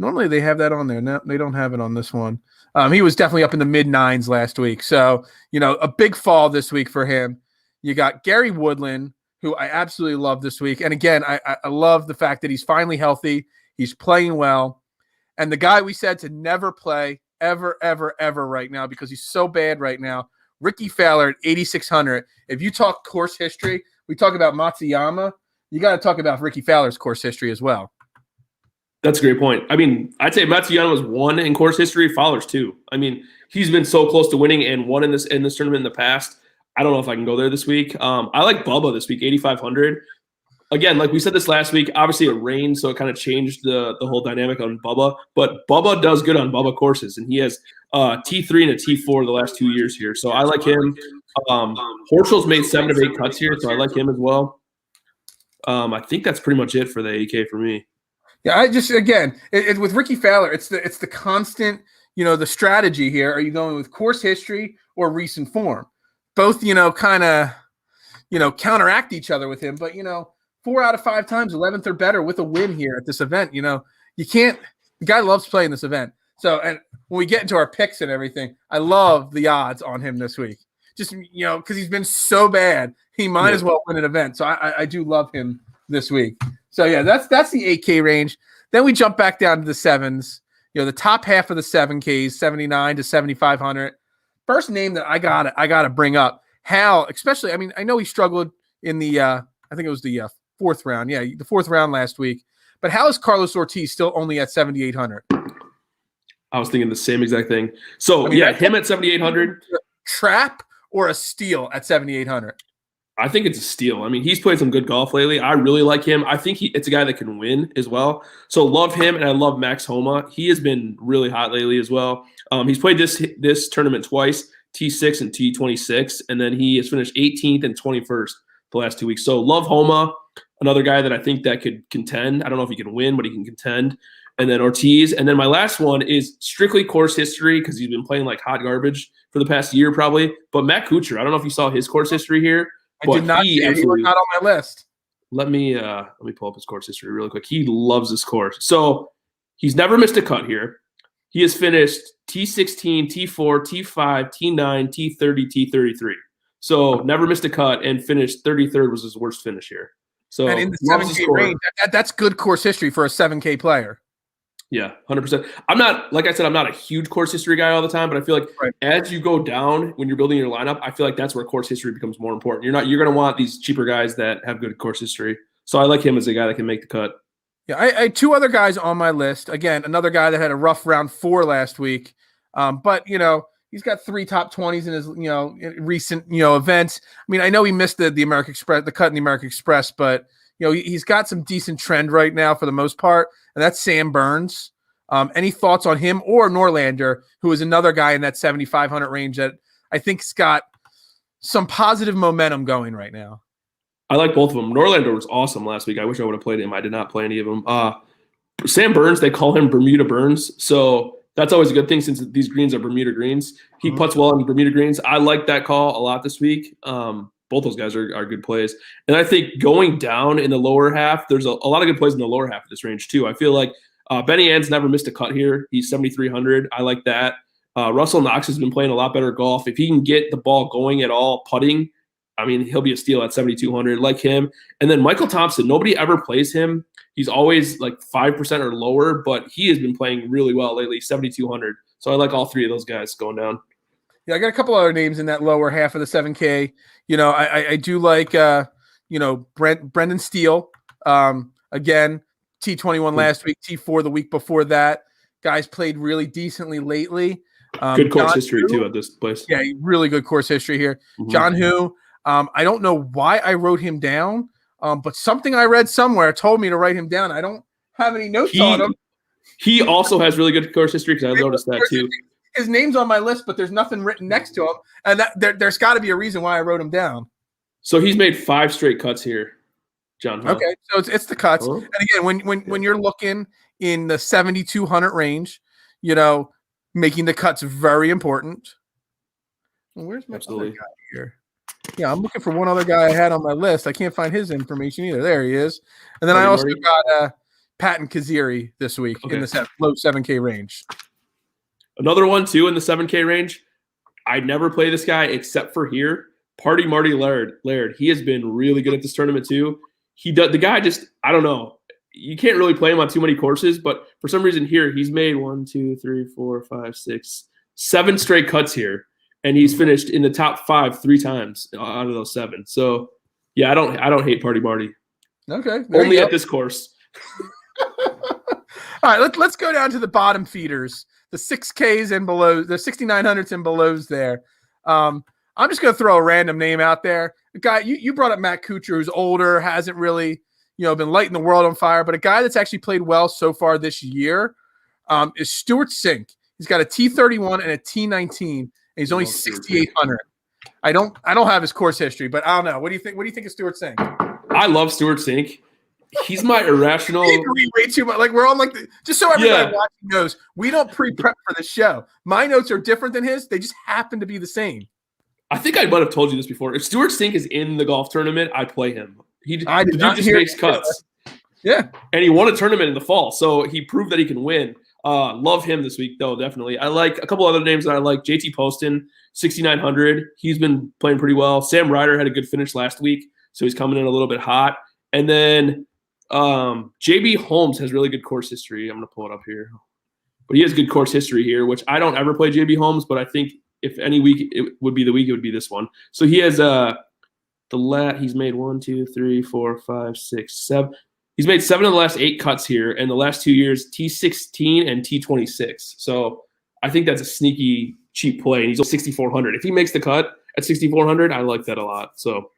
Speaker 4: Normally they have that on there. No, they don't have it on this one. He was definitely up in the mid-9s last week. So, a big fall this week for him. You got Gary Woodland, who I absolutely love this week. And again, I love the fact that he's finally healthy. He's playing well. And the guy we said to never play ever, ever, ever right now because he's so bad right now, Ricky Fowler at 8,600. If you talk course history, we talk about Matsuyama. you got to talk about Ricky Fowler's course history as well.
Speaker 6: That's a great point. I mean, I'd say Matsuyama was 1 in course history, Fowler's 2. I mean, he's been so close to winning and won in this tournament in the past. I don't know if I can go there this week. I like Bubba this week, 8,500. Again, like we said this last week, obviously it rained, so it kind of changed the whole dynamic on Bubba. But Bubba does good on Bubba courses, and he has T3 and a T4 the last 2 years here. So I like him. Horschel's made 7 of 8 cuts here, so I like him as well. I think that's pretty much it for the 80K for me.
Speaker 4: Yeah, I just with Ricky Fowler, it's the constant, the strategy here. Are you going with course history or recent form? Both, kind of, counteract each other with him, but 4 out of 5 times, 11th or better with a win here at this event. You can't. The guy loves playing this event. So, and when we get into our picks and everything, I love the odds on him this week. Just because he's been so bad, he might as well win an event. So I do love him this week. So yeah, that's the 8K range. Then we jump back down to the 7s. The top half of the 7Ks, 79 to 7,500. First name that I gotta bring up, Hal. Especially, I mean, I know he struggled in the I think it was the 4th round. Yeah, the 4th round last week. But how is Carlos Ortiz still only at 7,800?
Speaker 6: I was thinking the same exact thing. So him at 7,800.
Speaker 4: Trap or a steal at 7,800?
Speaker 6: I think it's a steal. I mean, he's played some good golf lately. I really like him. I think it's a guy that can win as well. So love him, and I love Max Homa. He has been really hot lately as well. He's played this tournament twice, T6 and T26, and then he has finished 18th and 21st the last 2 weeks. So love Homa, another guy that I think that could contend. I don't know if he can win, but he can contend. And then Ortiz. And then my last one is strictly course history because he's been playing like hot garbage for the past year probably. But Matt Kuchar, I don't know if you saw his course history here.
Speaker 4: I did not. He was not on my list.
Speaker 6: Let me pull up his course history really quick. He loves this course. So he's never missed a cut here. He has finished T16, T4, T5, T9, T30, T33. So never missed a cut and finished 33rd was his worst finish here. So
Speaker 4: and in the 7K range, that's good course history for a 7K player.
Speaker 6: Yeah, 100%. I'm not, like I said, I'm not a huge course history guy all the time, but I feel like as you go down when you're building your lineup, I feel like that's where course history becomes more important. You're going to want these cheaper guys that have good course history. So I like him as a guy that can make the cut.
Speaker 4: Yeah, I had 2 other guys on my list. Again, another guy that had a rough round 4 last week. But, he's got 3 top 20s in his, recent, events. I mean, I know he missed the American Express, the cut in the American Express, but, he's got some decent trend right now for the most part, and that's Sam Burns. Any thoughts on him or Norlander, who is another guy in that 7,500 range that I think's got some positive momentum going right now?
Speaker 6: I like both of them. Norlander was awesome last week. I wish I would have played him. I did not play any of them. Sam Burns, they call him Bermuda Burns, so that's always a good thing since these greens are Bermuda greens. He putts well on Bermuda greens. I like that call a lot this week. Both those guys are good plays. And I think going down in the lower half, there's a lot of good plays in the lower half of this range too. I feel like Benny Ann's never missed a cut here. He's 7,300. I like that. Russell Knox has been playing a lot better golf. If he can get the ball going at all, putting, I mean, he'll be a steal at 7,200. Like him. And then Michael Thompson, nobody ever plays him. He's always like 5% or lower, but he has been playing really well lately, 7,200. So I like all 3 of those guys going down.
Speaker 4: Yeah, I got a couple other names in that lower half of the 7K. I do like, Brendan Steele. Again, T21 last week, T4 the week before that. Guys played really decently lately.
Speaker 6: Good course history too at this place.
Speaker 4: Yeah, really good course history here. John Hu. I don't know why I wrote him down, but something I read somewhere told me to write him down. I don't have any notes on him.
Speaker 6: He also has really good course history because I noticed that too.
Speaker 4: His name's on my list, but there's nothing written next to him, and there's got to be a reason why I wrote him down.
Speaker 6: So he's made 5 straight cuts here, John. Huh?
Speaker 4: Okay, so it's the cuts, and again, when you're looking in the 7,200 range, making the cuts very important. Where's my other guy here? Yeah, I'm looking for one other guy I had on my list. I can't find his information either. There he is. And then I also got Patton Kaziri this week in the low 7K range.
Speaker 6: Another one, too, in the 7K range. I never play this guy except for here. Party Marty Laird. He has been really good at this tournament, too. The guy just, I don't know. You can't really play him on too many courses, but for some reason here, he's made 1, 2, 3, 4, 5, 6, 7 straight cuts here. And he's finished in the top 5 3 times out of those 7. So, yeah, I don't hate Party Marty.
Speaker 4: Okay. There
Speaker 6: Only
Speaker 4: you go.
Speaker 6: at this course.
Speaker 4: All right, let's go down to the bottom feeders, the 6Ks and below, the 6900s and belows there. I'm just going to throw a random name out there. A guy, you brought up Matt Kuchar, who's older, hasn't really, been lighting the world on fire, but a guy that's actually played well so far this year is Stuart Sink. He's got a T31 and a T19, and he's only 6,800. I don't have his course history, but I don't know. What do you think? What do you think of Stuart Sink?
Speaker 6: I love Stuart Sink. He's my irrational.
Speaker 4: We agree way too much. Like we're on just so everybody watching knows, we don't pre-prep for the show. My notes are different than his. They just happen to be the same.
Speaker 6: I think I might have told you this before. If Stuart Sink is in the golf tournament, I play him. The dude just makes cuts.
Speaker 4: Yeah.
Speaker 6: And he won a tournament in the fall, so he proved that he can win. Love him this week, though, definitely. I like a couple other names that I like. JT Poston, 6,900. He's been playing pretty well. Sam Ryder had a good finish last week, so he's coming in a little bit hot. And then JB Holmes has really good course history. I'm going to pull it up here. But he has good course history here, which I don't ever play JB Holmes, but I think if any week it would be the week, it would be this one. So he has he's made 1, 2, 3, 4, 5, 6, 7. He's made 7 of the last 8 cuts here, and the last 2 years, T16 and T26. So I think that's a sneaky cheap play, and he's 6,400. If he makes the cut at 6,400, I like that a lot. So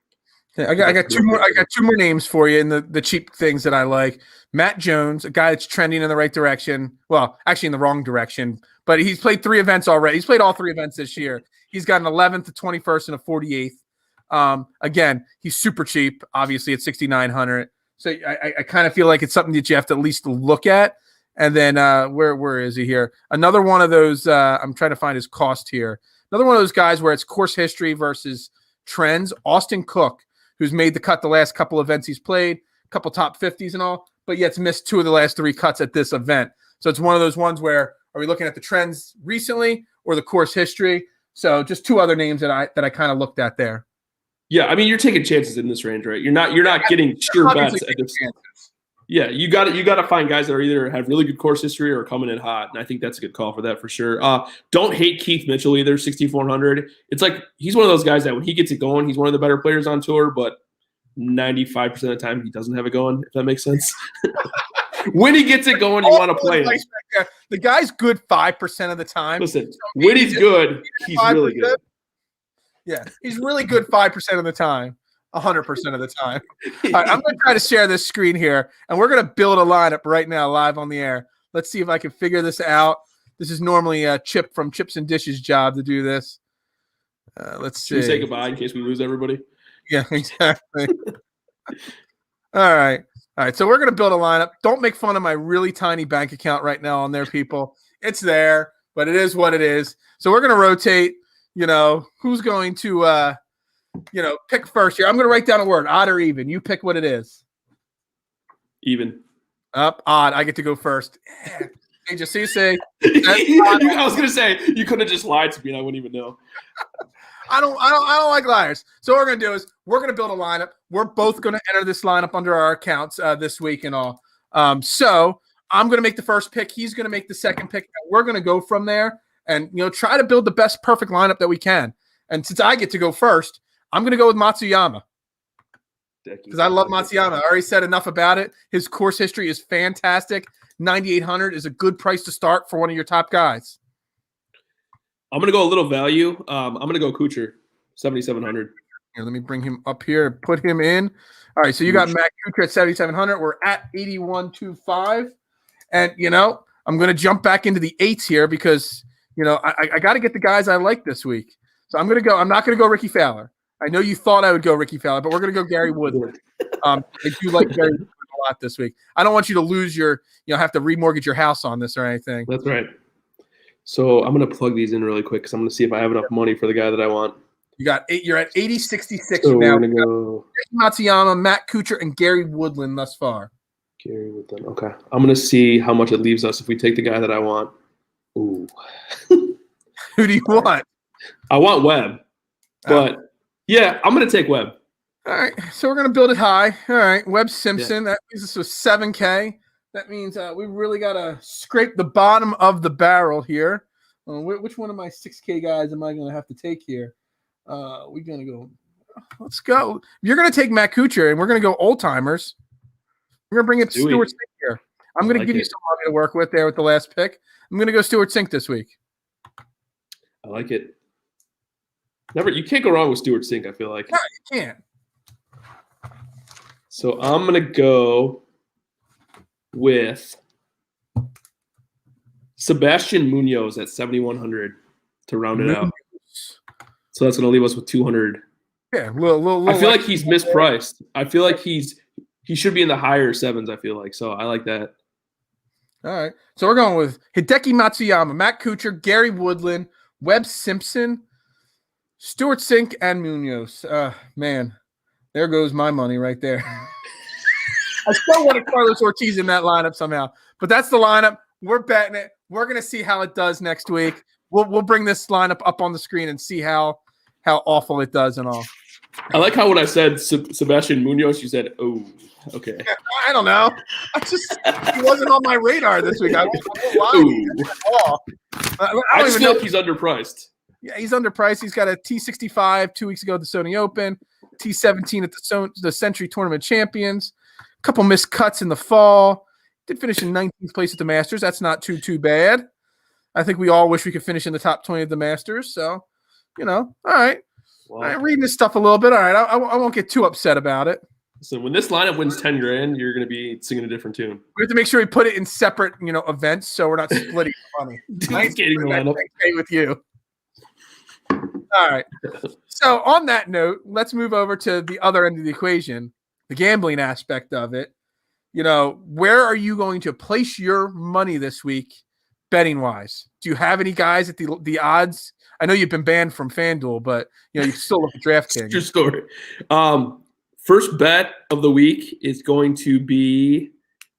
Speaker 4: I got two more. I got 2 more names for you in the cheap things that I like. Matt Jones, a guy that's trending in the right direction. Well, actually in the wrong direction, but he's played 3 events already. He's played all 3 events this year. He's got an 11th, a 21st, and a 48th. Again, he's super cheap, obviously at 6,900. So I kind of feel like it's something that you have to at least look at. And then where is he here? Another one of those. I'm trying to find his cost here. Another one of those guys where it's course history versus trends. Austin Cook, who's made the cut the last couple events he's played, a couple top 50s and all, but yet it's missed 2 of the last 3 cuts at this event. So it's one of those ones where are we looking at the trends recently or the course history? So just 2 other names that I kind of looked at there.
Speaker 6: Yeah, I mean you're taking chances in this range, right? You're not getting sure bets at this. Yeah, you got to find guys that are either have really good course history or coming in hot, and I think that's a good call for that for sure. Don't hate Keith Mitchell either, 6,400. It's like he's one of those guys that when he gets it going, he's one of the better players on tour, but 95% of the time he doesn't have it going. If that makes sense. When he gets it going, you want to play him.
Speaker 4: The guy's good 5% of the time.
Speaker 6: Listen, when he's good, he's 5%. Really good.
Speaker 4: Yeah, he's really good 5% of the time, 100% of the time. All right, I'm going to try to share this screen here, and we're going to build a lineup right now live on the air. Let's see if I can figure this out. This is normally a Chip from Chips and Dishes job to do this. Let's see.
Speaker 6: Should we say goodbye in case we lose everybody?
Speaker 4: Yeah, exactly. All right. So we're going to build a lineup. Don't make fun of my really tiny bank account right now on there, people. It's there, but it is what it is. So we're going to rotate. Who's going to, pick first here? I'm going to write down a word, odd or even. You pick what it is.
Speaker 6: Even.
Speaker 4: Odd. I get to go first. Hey, just so you say.
Speaker 6: I was going to say, you could have just lied to me and I wouldn't even know.
Speaker 4: I don't like liars. So what we're going to do is we're going to build a lineup. We're both going to enter this lineup under our accounts this week and all. So I'm going to make the first pick. He's going to make the second pick. We're going to go from there. And, try to build the best perfect lineup that we can. And since I get to go first, I'm going to go with Matsuyama. Because I love Matsuyama. I already said enough about it. His course history is fantastic. 9,800 is a good price to start for one of your top guys.
Speaker 6: I'm going to go a little value. I'm going to go Kuchar, 7,700.
Speaker 4: Here, let me bring him up here and put him in. All right, so you got Matt Kuchar at 7,700. We're at 8,125. And, I'm going to jump back into the 8s here because – I got to get the guys I like this week. So I'm going to go. I'm not going to go Ricky Fowler. I know you thought I would go Ricky Fowler, but we're going to go Gary Woodland. I do like Gary Woodland a lot this week. I don't want you to lose have to remortgage your house on this or anything.
Speaker 6: That's right. So I'm going to plug these in really quick because I'm going to see if I have enough money for the guy that I want.
Speaker 4: You're at 8066
Speaker 6: so
Speaker 4: now.
Speaker 6: We're going to go
Speaker 4: Matsuyama, Matt Kuchar, and Gary Woodland thus far.
Speaker 6: Gary Woodland. Okay. I'm going to see how much it leaves us if we take the guy that I want. Ooh.
Speaker 4: Who do you want?
Speaker 6: I want Webb, but yeah, I'm going to take Webb.
Speaker 4: All right, so we're going to build it high. All right, Webb Simpson. Yeah. That means this was 7K. That means we really got to scrape the bottom of the barrel here. Which one of my 6K guys am I going to have to take here? We're going to go. Let's go. You're going to take Matt Kuchar, and we're going to go old timers. We're gonna bring it to
Speaker 6: Do we?
Speaker 4: Stuart Sink here. I'm gonna
Speaker 6: like
Speaker 4: give you
Speaker 6: it.
Speaker 4: some money to work with there with the last pick. I'm gonna go Stuart Sink this week.
Speaker 6: I like it. You can't go wrong with Stuart Sink, I feel like.
Speaker 4: No, you can't.
Speaker 6: So I'm going to go with Sebastian Munoz at 7,100 to round it out. So that's going to leave us with 200.
Speaker 4: Yeah, little
Speaker 6: I feel like he's mispriced. I feel like he should be in the higher sevens, I feel like. So I like that.
Speaker 4: All right. So we're going with Hideki Matsuyama, Matt Kuchar, Gary Woodland, Webb Simpson, Stuart Sink, and Munoz. Man, there goes my money right there. I still want Carlos Ortiz in that lineup somehow, but that's the lineup. We're betting it. We're going to see how it does next week. We'll bring this lineup up on the screen and see how awful it does and all.
Speaker 6: I like how when I said Sebastian Munoz, you said, "Oh, okay."
Speaker 4: I don't know. He wasn't on my radar this week. I
Speaker 6: just feel like he's underpriced.
Speaker 4: Yeah, he's underpriced. He's got a T65 2 weeks ago at the Sony Open, T17 at the Century Tournament Champions, a couple missed cuts in the fall. Did finish in 19th place at the Masters. That's not too bad. I think we all wish we could finish in the top 20 of the Masters. So, all right.
Speaker 6: Wow.
Speaker 4: I'm reading this stuff a little bit. All right, I won't get too upset about it.
Speaker 6: So when this lineup wins 10 grand, you're going to be singing a different tune.
Speaker 4: We have to make sure we put it in separate, events, so we're not splitting the money.
Speaker 6: Duplicating the lineup.
Speaker 4: Okay with you. All right. So on that note, let's move over to the other end of the equation, the gambling aspect of it. Where are you going to place your money this week, betting wise? Do you have any guys at the odds? I know you've been banned from FanDuel, but you can still look at DraftKings.
Speaker 6: True story. First bet of the week is going to be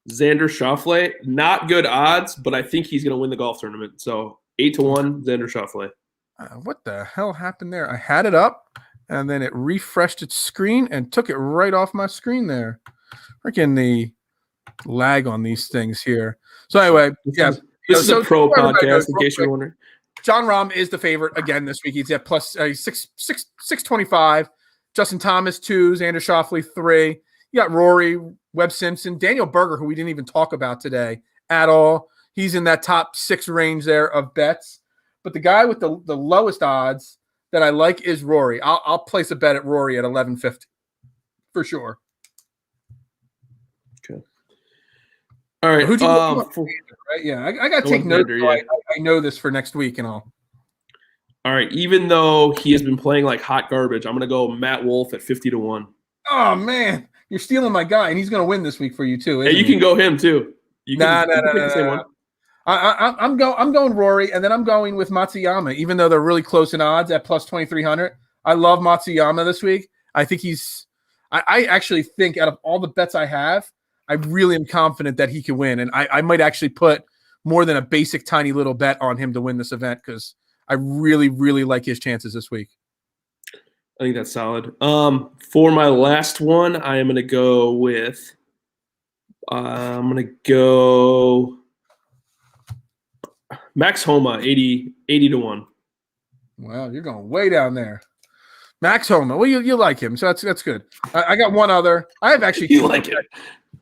Speaker 6: Xander Schauffele. Not good odds, but I think he's going to win the golf tournament. So 8-1, Xander Schauffele.
Speaker 4: What the hell happened there? I had it up, and then it refreshed its screen and took it right off my screen there. Freaking the lag on these things here. So anyway, yeah.
Speaker 6: This is a pro podcast, in case you're wondering.
Speaker 4: John Rahm is the favorite again this week. He's at plus 625. Justin Thomas 2, Xander Schauffele 3. You got Rory, Webb Simpson, Daniel Berger, who we didn't even talk about today at all. He's in that top 6 range there of bets. But the guy with the lowest odds that I like is Rory. I'll place a bet at Rory at 1150 for sure.
Speaker 6: Okay. All right.
Speaker 4: Who'd you right? Yeah, I got to take notes. So I know this for next week and all.
Speaker 6: All right. Even though he has been playing like hot garbage, I'm going to go Matt Wolff at 50-1.
Speaker 4: Oh man, you're stealing my guy, and he's going to win this week for you too.
Speaker 6: Hey, you can go him too.
Speaker 4: No. I'm going Rory, and then I'm going with Matsuyama, even though they're really close in odds at plus 2,300. I love Matsuyama this week. I think I actually think out of all the bets I have, I really am confident that he can win, and I might actually put more than a basic tiny little bet on him to win this event because I really, really like his chances this week.
Speaker 6: I think that's solid. For my last one, I am going to go with Max Homa, 80-1.
Speaker 4: Wow, you're going way down there. Max Homa. Well, you like him, so that's good. I got one other. I have actually
Speaker 6: you like it.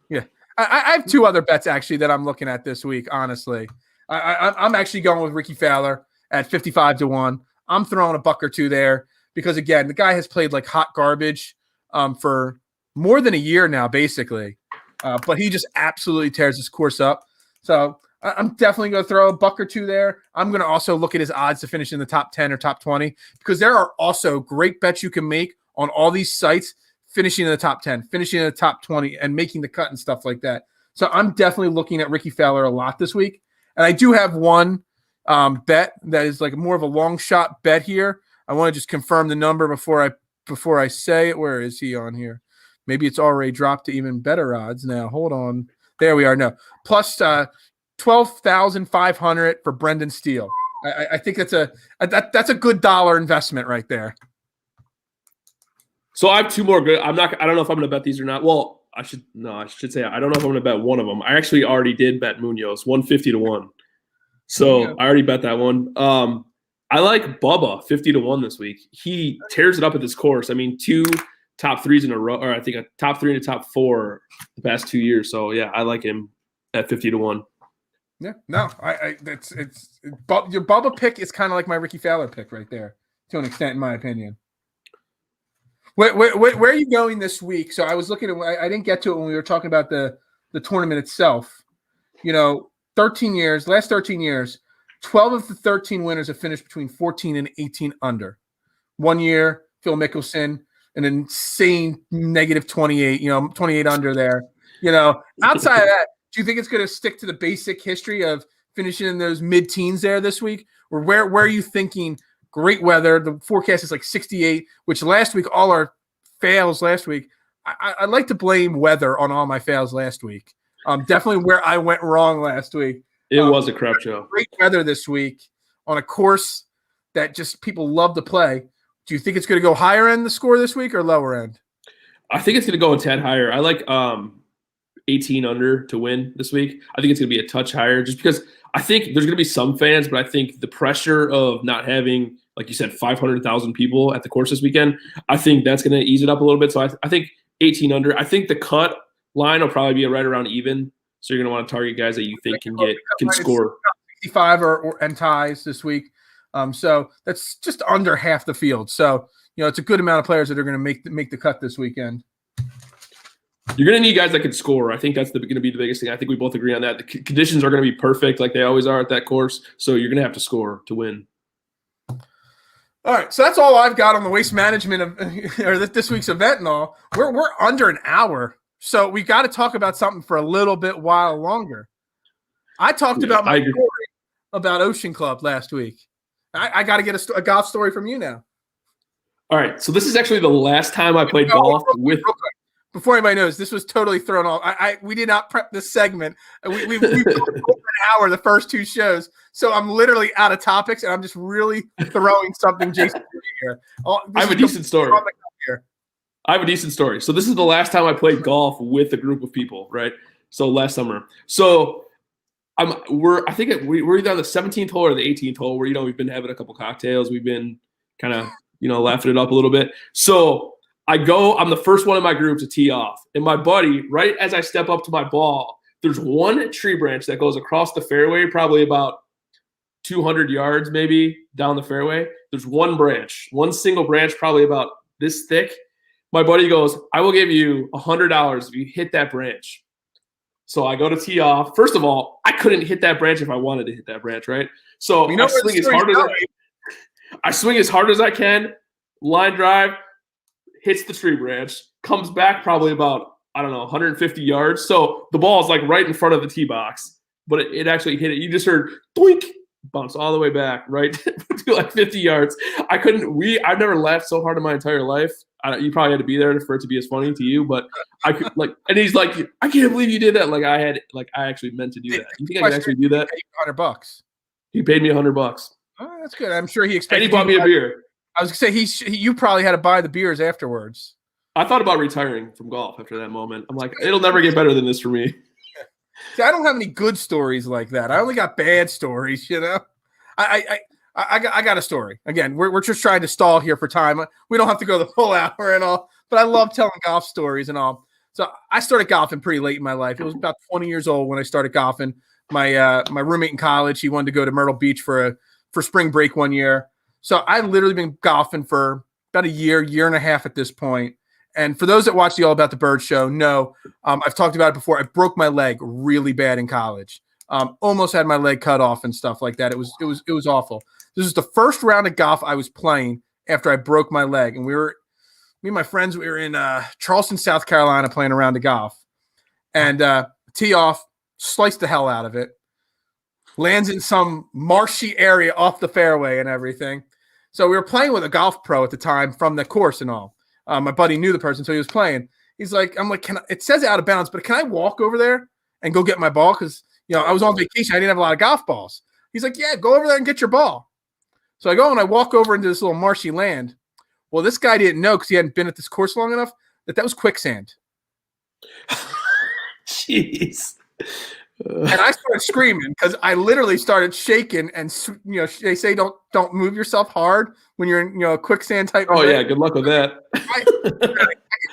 Speaker 4: Yeah. I have 2 other bets actually that I'm looking at this week, honestly. I'm actually going with Ricky Fowler at 55-1. I'm throwing a buck or 2 there because, again, the guy has played like hot garbage for more than a year now, basically. But he just absolutely tears his course up. So I'm definitely going to throw a buck or 2 there. I'm going to also look at his odds to finish in the top 10 or top 20 because there are also great bets you can make on all these sites finishing in the top 10, finishing in the top 20, and making the cut and stuff like that. So I'm definitely looking at Ricky Fowler a lot this week. And I do have one bet that is like more of a long shot bet here. I want to just confirm the number before I say it. Where is he on here? Maybe it's already dropped to even better odds now. Hold on. There we are. No. Plus 12,500 for Brendan Steele. I think that's a good dollar investment right there.
Speaker 6: So I have 2 more good. I don't know if I'm going to bet these or not. Well, I should say I don't know if I'm going to bet one of them. I actually already did bet Munoz 150-1. So I already bet that one. I like Bubba 50-1 this week. He tears it up at this course. I mean, two top threes in a row, or I think a top 3 and a top 4 the past 2 years. So yeah, I like him at 50-1.
Speaker 4: Yeah, no, it's your Bubba pick is kind of like my Ricky Fowler pick right there, to an extent, in my opinion. Where are you going this week? So I was looking at, I didn't get to it when we were talking about the tournament itself. 13 years, 12 of the 13 winners have finished between 14 and 18 under. 1 year, Phil Mickelson, an insane negative 28, 28 under there. Outside of that, do you think it's going to stick to the basic history of finishing in those mid-teens there this week? Or where are you thinking great weather? The forecast is like 68, which last week, all our fails last week, I'd like to blame weather on all my fails last week. Definitely where I went wrong last week.
Speaker 6: It was a crap show.
Speaker 4: Great weather this week on a course that just people love to play. Do you think it's going to go higher end the score this week or lower end?
Speaker 6: I think it's going to go a tad higher. I like 18 under to win this week. I think it's going to be a touch higher just because I think there's going to be some fans, but I think the pressure of not having, like you said, 500,000 people at the course this weekend, I think that's going to ease it up a little bit. So I think 18 under. I think the cut line will probably be right around even. So you're going to want to target guys that you think can score
Speaker 4: 65 and ties this week. So that's just under half the field. So it's a good amount of players that are going to make the cut this weekend.
Speaker 6: You're going to need guys that can score. I think that's going to be the biggest thing. I think we both agree on that. The conditions are going to be perfect like they always are at that course. So you're going to have to score to win.
Speaker 4: All right, so that's all I've got on the waste management of this week's event and all. We're under an hour, so we got to talk about something for a little bit while longer. I talked about my story about Ocean Club last week. I got to get a golf story from you now. All
Speaker 6: right, so this is actually the last time I played golf with.
Speaker 4: Real quick. Before anybody knows, this was totally thrown off. We did not prep this segment. We an hour the first 2 shows, so I'm literally out of topics, and I'm just really throwing something Jason here.
Speaker 6: I have a decent story. So this is the last time I played golf with a group of people, right? So last summer. So we're either on the 17th hole or the 18th hole where we've been having a couple cocktails, we've been kind of laughing it up a little bit. So I'm the first one in my group to tee off. And my buddy, right as I step up to my ball, there's one tree branch that goes across the fairway, probably about 200 yards maybe down the fairway. There's one single branch, probably about this thick. My buddy goes, I will give you $100 if you hit that branch. So I go to tee off. First of all, I couldn't hit that branch if I wanted to hit that branch, right? So I swing as hard as I can, line drive, hits the tree branch, comes back probably about, 150 yards. So the ball is like right in front of the tee box, but it actually hit it. You just heard doink, bounce all the way back, right? To like 50 yards. I've never laughed so hard in my entire life. You probably had to be there for it to be as funny to you, but I could and he's like, I can't believe you did that. I actually meant to do that. You think I could actually do that?
Speaker 4: $100.
Speaker 6: He paid me $100.
Speaker 4: Oh, that's good. I'm sure he expected.
Speaker 6: And he bought me a beer.
Speaker 4: I was gonna say you probably had to buy the beers afterwards.
Speaker 6: I thought about retiring from golf after that moment. I'm like, it'll never get better than this for me.
Speaker 4: See, I don't have any good stories like that. I only got bad stories. I got a story. Again, we're just trying to stall here for time. We don't have to go the full hour and all, but I love telling golf stories and all. So I started golfing pretty late in my life. It was about 20 years old when I started golfing. My roommate in college, he wanted to go to Myrtle Beach for spring break one year. So I've literally been golfing for about a year and a half at this point. And for those that watch the All About the Bird show, know I've talked about it before. I broke my leg really bad in college. Almost had my leg cut off and stuff like that. It was awful. This was the first round of golf I was playing after I broke my leg. And me and my friends, we were in Charleston, South Carolina playing a round of golf. And tee off, sliced the hell out of it. Lands in some marshy area off the fairway and everything. So we were playing with a golf pro at the time from the course and all. My buddy knew the person, so he was playing. I'm like, it says out of bounds, but can I walk over there and go get my ball? Because, I was on vacation. I didn't have a lot of golf balls. He's like, yeah, go over there and get your ball. So I go and I walk over into this little marshy land. Well, this guy didn't know because he hadn't been at this course long enough that was quicksand.
Speaker 6: Jeez.
Speaker 4: And I started screaming because I literally started shaking. And they say don't move yourself hard when you're in a quicksand type.
Speaker 6: Oh yeah, good luck with that.
Speaker 4: I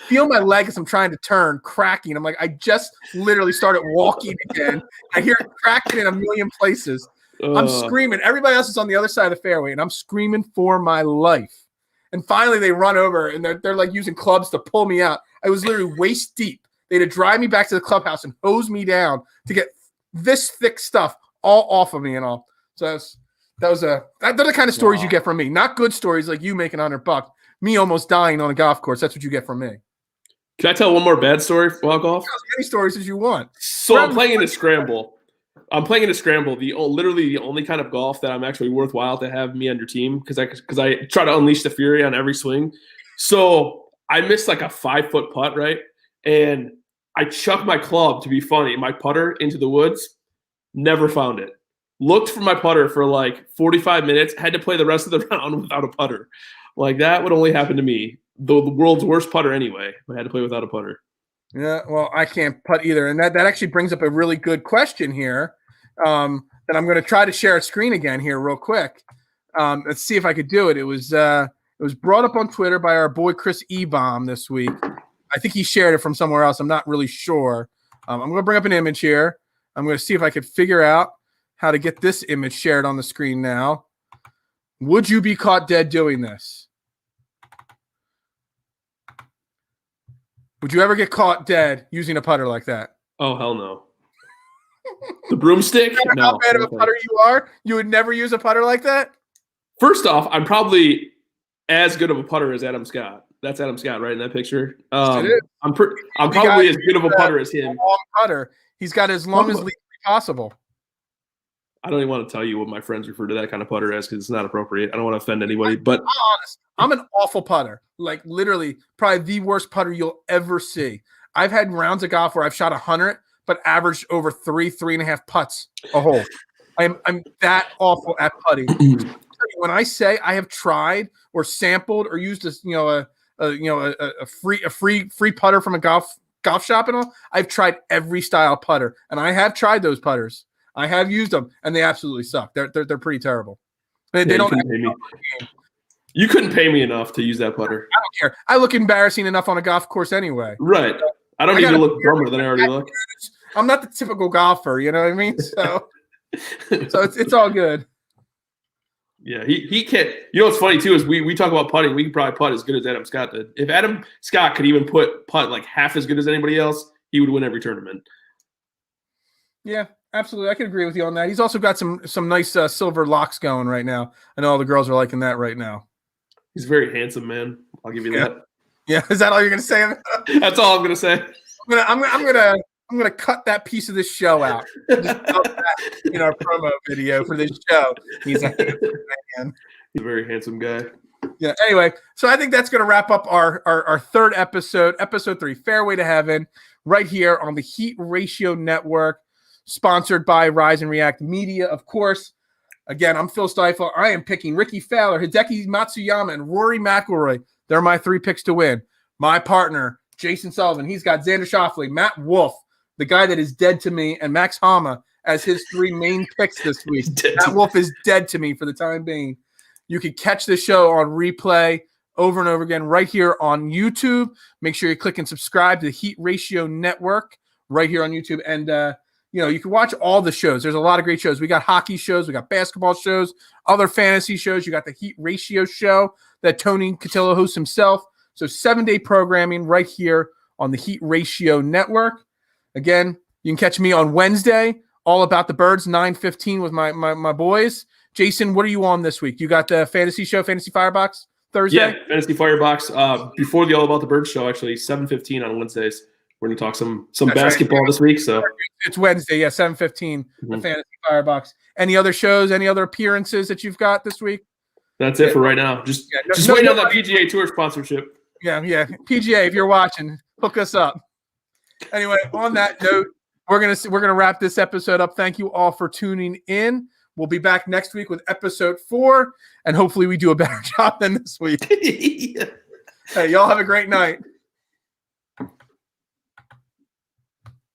Speaker 4: feel my leg as I'm trying to turn, cracking. I'm like, I just literally started walking again. I hear it cracking in a million places. I'm screaming. Everybody else is on the other side of the fairway, and I'm screaming for my life. And finally, they run over, and they're like using clubs to pull me out. I was literally waist deep. They had to drive me back to the clubhouse and hose me down to get this thick stuff all off of me and all. So they're the kind of stories you get from me. Not good stories like you making $100. Me almost dying on a golf course. That's what you get from me.
Speaker 6: Can I tell one more bad story about golf?
Speaker 4: As many stories as you want.
Speaker 6: So I'm playing in a scramble. Literally the only kind of golf that I'm actually worthwhile to have me on your team because I try to unleash the fury on every swing. So I missed like a 5-foot putt, right? And I chucked my club, to be funny, my putter into the woods. Never found it. Looked for my putter for like 45 minutes. Had to play the rest of the round without a putter. Like that would only happen to me. The world's worst putter anyway. I had to play without a putter.
Speaker 4: Yeah, well, I can't putt either. And that actually brings up a really good question here that I'm going to try to share a screen again here real quick. Let's see if I could do it. It was brought up on Twitter by our boy Chris Ebom this week. I think he shared it from somewhere else. I'm not really sure. I'm going to bring up an image here. I'm going to see if I could figure out how to get this image shared on the screen now. Would you be caught dead doing this? Would you ever get caught dead using a putter like that?
Speaker 6: Oh, hell no. The broomstick?
Speaker 4: No. How bad of a putter you are? You would never use a putter like that?
Speaker 6: First off, I'm probably as good of a putter as Adam Scott. That's Adam Scott, right, in that picture? I'm probably as good of a putter as him.
Speaker 4: Long putter. He's got as long as legally possible.
Speaker 6: I don't even want to tell you what my friends refer to that kind of putter as because it's not appropriate. I don't want to offend anybody. But
Speaker 4: I'm honest. I'm an awful putter. Like literally, probably the worst putter you'll ever see. I've had rounds of golf where I've shot 100, but averaged over 3.5 putts a hole. I'm that awful at putting. When I say I have tried or sampled or used a free putter from a golf shop and all, I've tried every style putter, and I have tried those putters. I have used them, and they absolutely suck. They're pretty terrible. They don't.
Speaker 6: You couldn't pay me enough to use that putter.
Speaker 4: I don't care. I look embarrassing enough on a golf course anyway.
Speaker 6: Right. I don't need to look dumber than I already look.
Speaker 4: I'm not the typical golfer. You know what I mean? So it's all good.
Speaker 6: Yeah, he can't. You know what's funny too is we talk about putting. We can probably putt as good as Adam Scott did. If Adam Scott could even putt like half as good as anybody else, he would win every tournament.
Speaker 4: Yeah, absolutely. I can agree with you on that. He's also got some nice silver locks going right now. I know all the girls are liking that right now.
Speaker 6: He's a very handsome man. I'll give you that.
Speaker 4: Yeah, is that all you're gonna say?
Speaker 6: That's all I'm gonna say.
Speaker 4: I'm gonna cut that piece of this show out. Just that in our promo video for this show. He's a handsome man.
Speaker 6: He's a very handsome guy.
Speaker 4: Yeah. Anyway, so I think that's gonna wrap up our third episode 3, Fairway to Heaven, right here on the Heat Ratio Network, sponsored by Rise and React Media, of course. Again, I'm Phil Stiefel. I am picking Ricky Fowler, Hideki Matsuyama, and Rory McIlroy. They're my 3 picks to win. My partner, Jason Sullivan, he's got Xander Schauffele, Matt Wolf, the guy that is dead to me, and Max Hama as his 3 main picks this week. Matt Wolf is dead to me for the time being. You can catch the show on replay over and over again right here on YouTube. Make sure you click and subscribe to the Heat Ratio Network right here on YouTube. And, you can watch all the shows. There's a lot of great shows. We got hockey shows. We got basketball shows, other fantasy shows. You got the Heat Ratio show that Tony Cotillo hosts himself. So 7-day programming right here on the Heat Ratio Network. Again, you can catch me on Wednesday, all about the birds, 9:15 with my boys. Jason, what are you on this week? You got the fantasy show, Fantasy Firebox, Thursday?
Speaker 6: Yeah, Fantasy Firebox. Before the All About the Birds show, actually, 7:15 on Wednesdays. We're going to talk some basketball this week. So
Speaker 4: it's Wednesday, 7:15, the Fantasy Firebox. Any other shows, any other appearances that you've got this week?
Speaker 6: That's it for right now. Just waiting on that PGA Tour sponsorship.
Speaker 4: Yeah. PGA, if you're watching, hook us up. Anyway, on that note, we're gonna wrap this episode up. Thank you all for tuning in. We'll be back next week with episode 4, and hopefully we do a better job than this week. Hey, y'all have a great night.